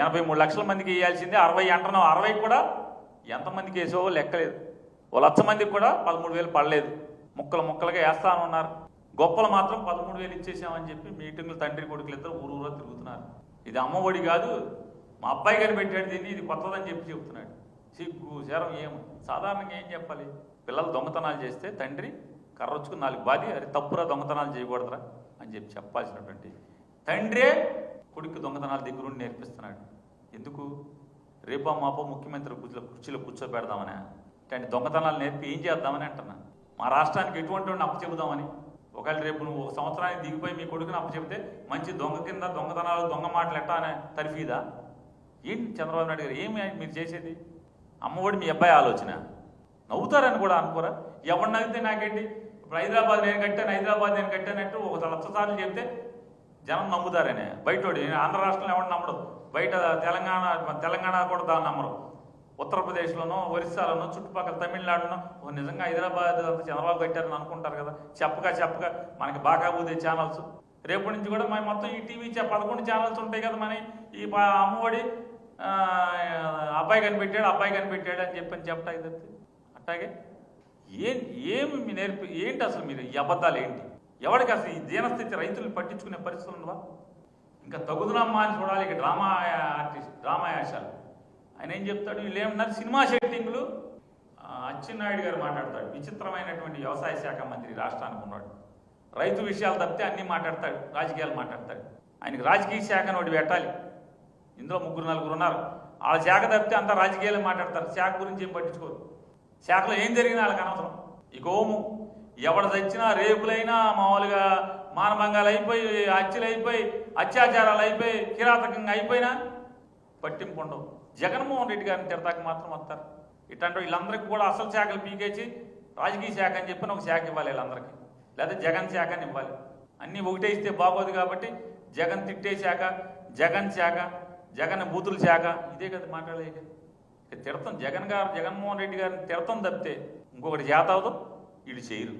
83 లక్షల మందికి వేయాల్సిందే 60 అంటున్నావు. 60 కూడా ఎంతమందికి వేసావో లెక్కలేదు. 1 లక్ష మందికి కూడా 13,000 పడలేదు. ముక్కలుగా వేస్తామన్నారు. గొప్పలు మాత్రం 13,000 ఇచ్చేసామని చెప్పి మీటింగ్లు తండ్రి కొడుకులు ఇద్దరు ఊరూరా తిరుగుతున్నారు. ఇది అమ్మఒడి కాదు, మా అబ్బాయి కనిపెట్టాడు దీన్ని, ఇది కొత్తదని చెప్పి చెబుతున్నాడు. సిగ్గు శరం ఏం సాధారణంగా ఏం చెప్పాలి? పిల్లలు దొంగతనాలు చేస్తే తండ్రి కర్రొచ్చుకుని 4 బాధి అది తప్పురా దొంగతనాలు చేయకూడదురా అని చెప్పి చెప్పాల్సినటువంటి తండ్రే కొడుకు దొంగతనాలు దగ్గరుండి నేర్పిస్తున్నాడు. ఎందుకు? రేపో మాపో ముఖ్యమంత్రి కుర్చీలో కూర్చోబెడదామని, అంటే దొంగతనాలు నేర్పి ఏం చేద్దామని అంటున్నా. మా రాష్ట్రానికి ఎటువంటి వాడిని అప్పచెబుదామని. ఒకవేళ రేపు నువ్వు 1 సంవత్సరానికి దిగిపోయి మీ కొడుకుని అప్పచెబితే మంచి దొంగ కింద దొంగతనాలు దొంగ మాటలు ఎట్టా అనే తర్ఫీదా ఏంటి చంద్రబాబు నాయుడు గారు? ఏమి మీరు చేసేది? అమ్మఒడి మీ అబ్బాయి ఆలోచన. నవ్వుతారని కూడా అనుకోరా? ఎవరిని అడిగితే నాకేంటి, ఇప్పుడు హైదరాబాద్ నేను కట్టానంటూ 1 లక్ష సార్లు చెప్తే జనం నమ్ముతారనే. బయటోడి ఆంధ్ర రాష్ట్రంలో ఎవరిని నమ్మడు, బయట తెలంగాణ కూడా దాన్ని నమ్మరు. ఉత్తరప్రదేశ్లోనో ఒరిస్సాలోనో చుట్టుపక్కల తమిళనాడులో నిజంగా హైదరాబాద్ అంతా చంద్రబాబు కట్టారని అనుకుంటారు కదా. చెప్పగా మనకి బాగా ఊదే ఛానల్స్. రేపటి నుంచి కూడా మన మొత్తం ఈ టీవీ 11 ఛానల్స్ ఉంటాయి కదా. మన ఈ అమ్మఒడి అబ్బాయి కనిపెట్టాడు అని చెప్పటానికి తప్పితే అట్లాగే ఏమి ఏంటి అసలు మీరు ఈ అబద్ధాలు ఏంటి? ఎవరికి అసలు ఈ దీనస్థితి రైతులను పట్టించుకునే పరిస్థితులు ఉండవా? ఇంకా తగుదునమ్మా అని చూడాలి. ఇక డ్రామా యాశాలు. ఆయన ఏం చెప్తాడు? వీళ్ళు ఏమన్నారు? సినిమా సెట్టింగులు. అచ్చెన్నాయుడు గారు మాట్లాడతాడు. విచిత్రమైనటువంటి వ్యవసాయ శాఖ మంత్రి రాష్ట్రానికి ఉన్నాడు. రైతు విషయాలు తప్పితే అన్నీ మాట్లాడతాడు, రాజకీయాలు మాట్లాడతాడు. ఆయనకి రాజకీయ శాఖను ఒకటి పెట్టాలి. ఇందులో 3-4 ఉన్నారు. వాళ్ళ శాఖ తప్పితే అంతా రాజకీయాలు మాట్లాడతారు. శాఖ గురించి ఏం పట్టించుకోరు. శాఖలో ఏం జరిగినా వాళ్ళకి అనవసరం. ఈ గోము ఎవడు తెచ్చినా రేపులైనా మామూలుగా మానభంగాలు అయిపోయి, హత్యలు అయిపోయి, అత్యాచారాలు అయిపోయి, కిరాతకంగా అయిపోయినా పట్టింపు ఉండవు. జగన్మోహన్ రెడ్డి గారిని తిడతాక మాత్రం వస్తారు. ఇట్లాంటి వీళ్ళందరికీ కూడా అసలు శాఖలు పీకేసి రాజకీయ శాఖ అని చెప్పి ఒక శాఖ ఇవ్వాలి వీళ్ళందరికీ, లేదా జగన్ శాఖ అని ఇవ్వాలి. అన్నీ ఒకటే ఇస్తే బాగోదు కాబట్టి జగన్ తిట్టే శాఖ, జగన్ శాఖ, జగన్ బూతుల శాఖ, ఇదే కదా మాట్లాడలేక. తిడతాం జగన్మోహన్ రెడ్డి గారిని తిడతాం తప్పితే ఇంకొకటి చేత అవదు, వీళ్ళు చేయరు.